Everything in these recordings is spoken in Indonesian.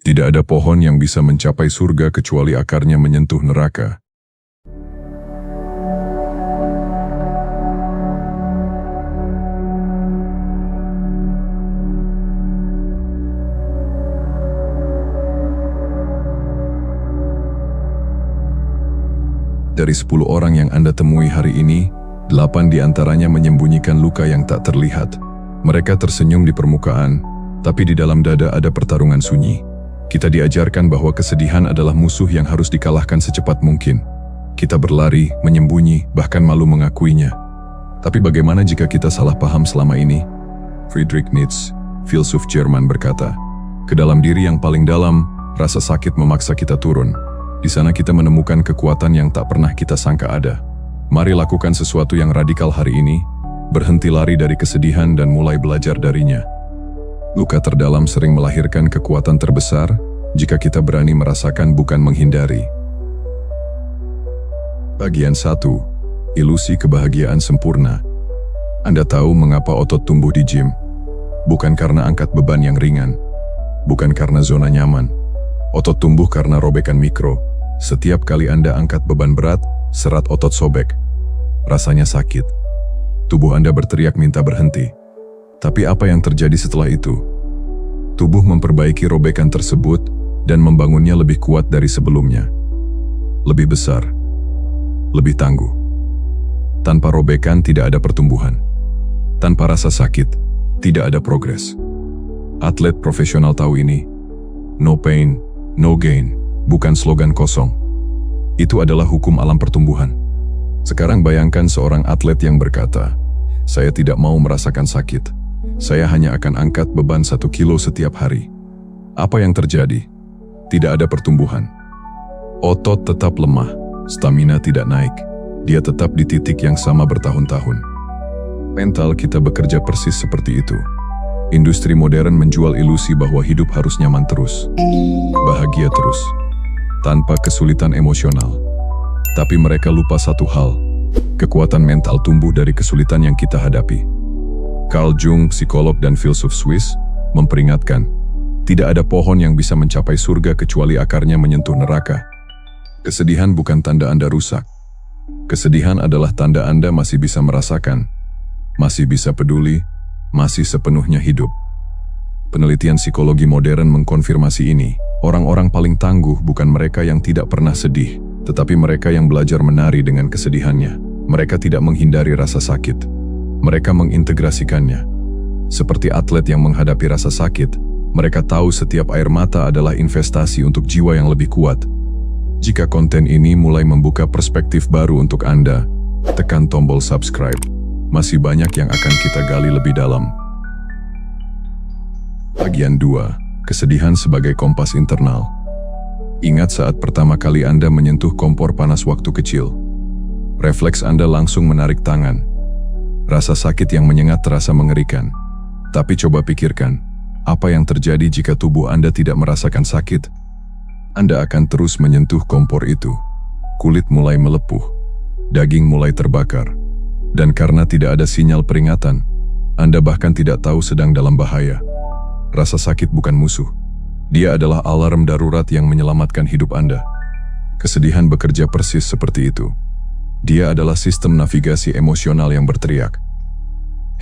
Tidak ada pohon yang bisa mencapai surga kecuali akarnya menyentuh neraka. Dari 10 orang yang Anda temui hari ini, 8 diantaranya menyembunyikan luka yang tak terlihat. Mereka tersenyum di permukaan, tapi di dalam dada ada pertarungan sunyi. Kita diajarkan bahwa kesedihan adalah musuh yang harus dikalahkan secepat mungkin. Kita berlari, menyembunyi, bahkan malu mengakuinya. Tapi bagaimana jika kita salah paham selama ini? Friedrich Nietzsche, filsuf Jerman berkata, "Ke dalam diri yang paling dalam, rasa sakit memaksa kita turun. Di sana kita menemukan kekuatan yang tak pernah kita sangka ada. Mari lakukan sesuatu yang radikal hari ini, berhenti lari dari kesedihan dan mulai belajar darinya." Luka terdalam sering melahirkan kekuatan terbesar jika kita berani merasakan bukan menghindari. Bagian 1. Ilusi kebahagiaan sempurna. Anda tahu mengapa otot tumbuh di gym? Bukan karena angkat beban yang ringan, bukan karena zona nyaman. Otot tumbuh karena robekan mikro. Setiap kali Anda angkat beban berat, serat otot sobek. Rasanya sakit. Tubuh Anda berteriak minta berhenti. Tapi apa yang terjadi setelah itu? Tubuh memperbaiki robekan tersebut dan membangunnya lebih kuat dari sebelumnya. Lebih besar, lebih tangguh. Tanpa robekan tidak ada pertumbuhan. Tanpa rasa sakit, tidak ada progres. Atlet profesional tahu ini. No pain, no gain, bukan slogan kosong. Itu adalah hukum alam pertumbuhan. Sekarang bayangkan seorang atlet yang berkata, "Saya tidak mau merasakan sakit. Saya hanya akan angkat beban 1 kilo setiap hari." Apa yang terjadi? Tidak ada pertumbuhan. Otot tetap lemah, stamina tidak naik. Dia tetap di titik yang sama bertahun-tahun. Mental kita bekerja persis seperti itu. Industri modern menjual ilusi bahwa hidup harus nyaman terus, bahagia terus, tanpa kesulitan emosional. Tapi mereka lupa satu hal, kekuatan mental tumbuh dari kesulitan yang kita hadapi. Carl Jung, psikolog dan filsuf Swiss, memperingatkan, tidak ada pohon yang bisa mencapai surga kecuali akarnya menyentuh neraka. Kesedihan bukan tanda Anda rusak. Kesedihan adalah tanda Anda masih bisa merasakan, masih bisa peduli, masih sepenuhnya hidup. Penelitian psikologi modern mengkonfirmasi ini. Orang-orang paling tangguh bukan mereka yang tidak pernah sedih, tetapi mereka yang belajar menari dengan kesedihannya. Mereka tidak menghindari rasa sakit. Mereka mengintegrasikannya. Seperti atlet yang menghadapi rasa sakit, mereka tahu setiap air mata adalah investasi untuk jiwa yang lebih kuat. Jika konten ini mulai membuka perspektif baru untuk Anda, tekan tombol subscribe. Masih banyak yang akan kita gali lebih dalam. Bagian 2. Kesedihan sebagai kompas internal. Ingat saat pertama kali Anda menyentuh kompor panas waktu kecil. Refleks Anda langsung menarik tangan. Rasa sakit yang menyengat terasa mengerikan. Tapi coba pikirkan, apa yang terjadi jika tubuh Anda tidak merasakan sakit? Anda akan terus menyentuh kompor itu. Kulit mulai melepuh, daging mulai terbakar. Dan karena tidak ada sinyal peringatan, Anda bahkan tidak tahu sedang dalam bahaya. Rasa sakit bukan musuh. Dia adalah alarm darurat yang menyelamatkan hidup Anda. Kesedihan bekerja persis seperti itu. Dia adalah sistem navigasi emosional yang berteriak,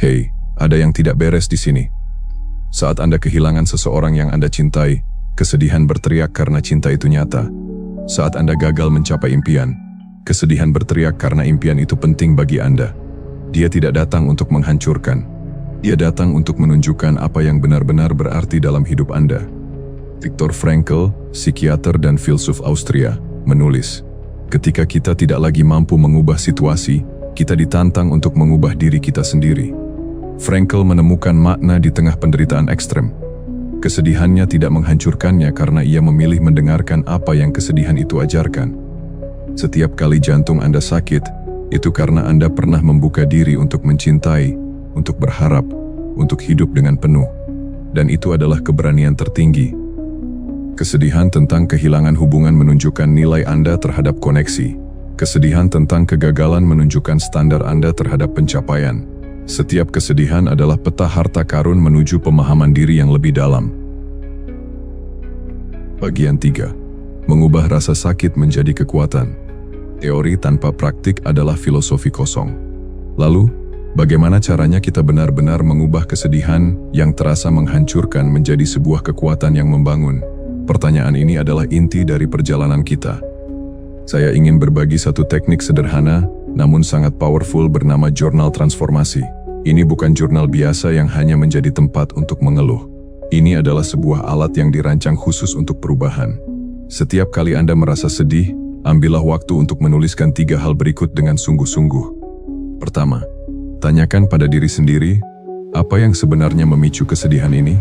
"Hei, ada yang tidak beres di sini." Saat Anda kehilangan seseorang yang Anda cintai, kesedihan berteriak karena cinta itu nyata. Saat Anda gagal mencapai impian, kesedihan berteriak karena impian itu penting bagi Anda. Dia tidak datang untuk menghancurkan. Dia datang untuk menunjukkan apa yang benar-benar berarti dalam hidup Anda. Viktor Frankl, psikiater dan filsuf Austria, menulis, ketika kita tidak lagi mampu mengubah situasi, kita ditantang untuk mengubah diri kita sendiri. Frankl menemukan makna di tengah penderitaan ekstrem. Kesedihannya tidak menghancurkannya karena ia memilih mendengarkan apa yang kesedihan itu ajarkan. Setiap kali jantung Anda sakit, itu karena Anda pernah membuka diri untuk mencintai, untuk berharap, untuk hidup dengan penuh. Dan itu adalah keberanian tertinggi. Kesedihan tentang kehilangan hubungan menunjukkan nilai Anda terhadap koneksi. Kesedihan tentang kegagalan menunjukkan standar Anda terhadap pencapaian. Setiap kesedihan adalah peta harta karun menuju pemahaman diri yang lebih dalam. Bagian 3. Mengubah rasa sakit menjadi kekuatan. Teori tanpa praktik adalah filosofi kosong. Lalu, bagaimana caranya kita benar-benar mengubah kesedihan yang terasa menghancurkan menjadi sebuah kekuatan yang membangun? Pertanyaan ini adalah inti dari perjalanan kita. Saya ingin berbagi satu teknik sederhana, namun sangat powerful bernama jurnal transformasi. Ini bukan jurnal biasa yang hanya menjadi tempat untuk mengeluh. Ini adalah sebuah alat yang dirancang khusus untuk perubahan. Setiap kali Anda merasa sedih, ambillah waktu untuk menuliskan 3 hal berikut dengan sungguh-sungguh. Pertama, tanyakan pada diri sendiri, apa yang sebenarnya memicu kesedihan ini?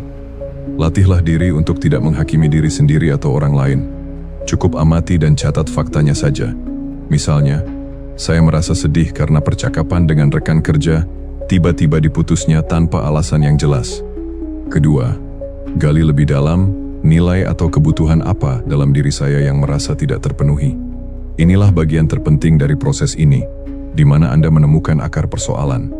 Latihlah diri untuk tidak menghakimi diri sendiri atau orang lain. Cukup amati dan catat faktanya saja. Misalnya, saya merasa sedih karena percakapan dengan rekan kerja tiba-tiba diputusnya tanpa alasan yang jelas. Kedua, gali lebih dalam, nilai atau kebutuhan apa dalam diri saya yang merasa tidak terpenuhi. Inilah bagian terpenting dari proses ini, di mana Anda menemukan akar persoalan.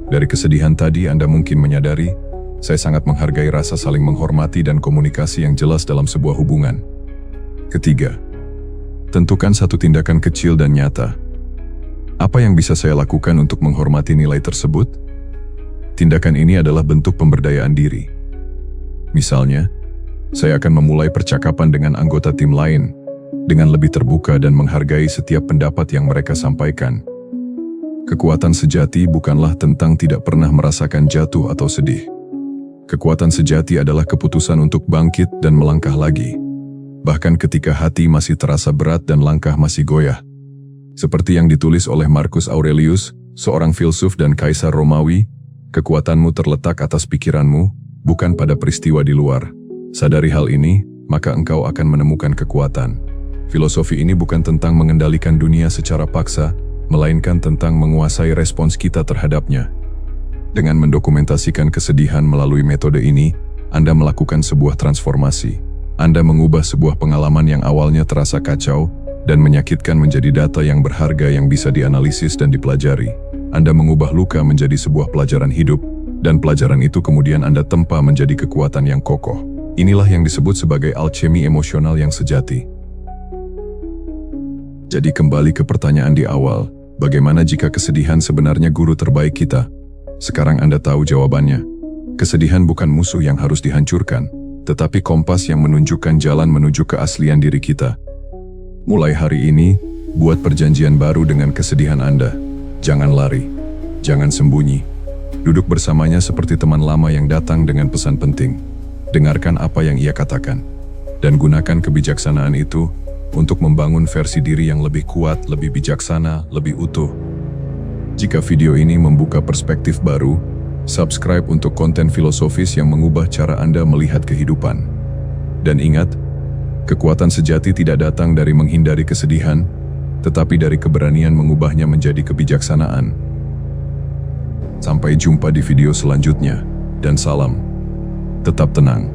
Dari kesedihan tadi Anda mungkin menyadari, saya sangat menghargai rasa saling menghormati dan komunikasi yang jelas dalam sebuah hubungan. Ketiga, tentukan satu tindakan kecil dan nyata. Apa yang bisa saya lakukan untuk menghormati nilai tersebut? Tindakan ini adalah bentuk pemberdayaan diri. Misalnya, saya akan memulai percakapan dengan anggota tim lain dengan lebih terbuka dan menghargai setiap pendapat yang mereka sampaikan. Kekuatan sejati bukanlah tentang tidak pernah merasakan jatuh atau sedih. Kekuatan sejati adalah keputusan untuk bangkit dan melangkah lagi, bahkan ketika hati masih terasa berat dan langkah masih goyah. Seperti yang ditulis oleh Marcus Aurelius, seorang filsuf dan kaisar Romawi, kekuatanmu terletak atas pikiranmu, bukan pada peristiwa di luar. Sadari hal ini, maka engkau akan menemukan kekuatan. Filosofi ini bukan tentang mengendalikan dunia secara paksa, melainkan tentang menguasai respons kita terhadapnya. Dengan mendokumentasikan kesedihan melalui metode ini, Anda melakukan sebuah transformasi. Anda mengubah sebuah pengalaman yang awalnya terasa kacau dan menyakitkan menjadi data yang berharga yang bisa dianalisis dan dipelajari. Anda mengubah luka menjadi sebuah pelajaran hidup, dan pelajaran itu kemudian Anda tempa menjadi kekuatan yang kokoh. Inilah yang disebut sebagai alchemy emosional yang sejati. Jadi kembali ke pertanyaan di awal, bagaimana jika kesedihan sebenarnya guru terbaik kita? Sekarang Anda tahu jawabannya. Kesedihan bukan musuh yang harus dihancurkan, tetapi kompas yang menunjukkan jalan menuju keaslian diri kita. Mulai hari ini, buat perjanjian baru dengan kesedihan Anda. Jangan lari, jangan sembunyi. Duduk bersamanya seperti teman lama yang datang dengan pesan penting. Dengarkan apa yang ia katakan, dan gunakan kebijaksanaan itu untuk membangun versi diri yang lebih kuat, lebih bijaksana, lebih utuh. Jika video ini membuka perspektif baru, subscribe untuk konten filosofis yang mengubah cara Anda melihat kehidupan. Dan ingat, kekuatan sejati tidak datang dari menghindari kesedihan, tetapi dari keberanian mengubahnya menjadi kebijaksanaan. Sampai jumpa di video selanjutnya, dan salam. Tetap tenang.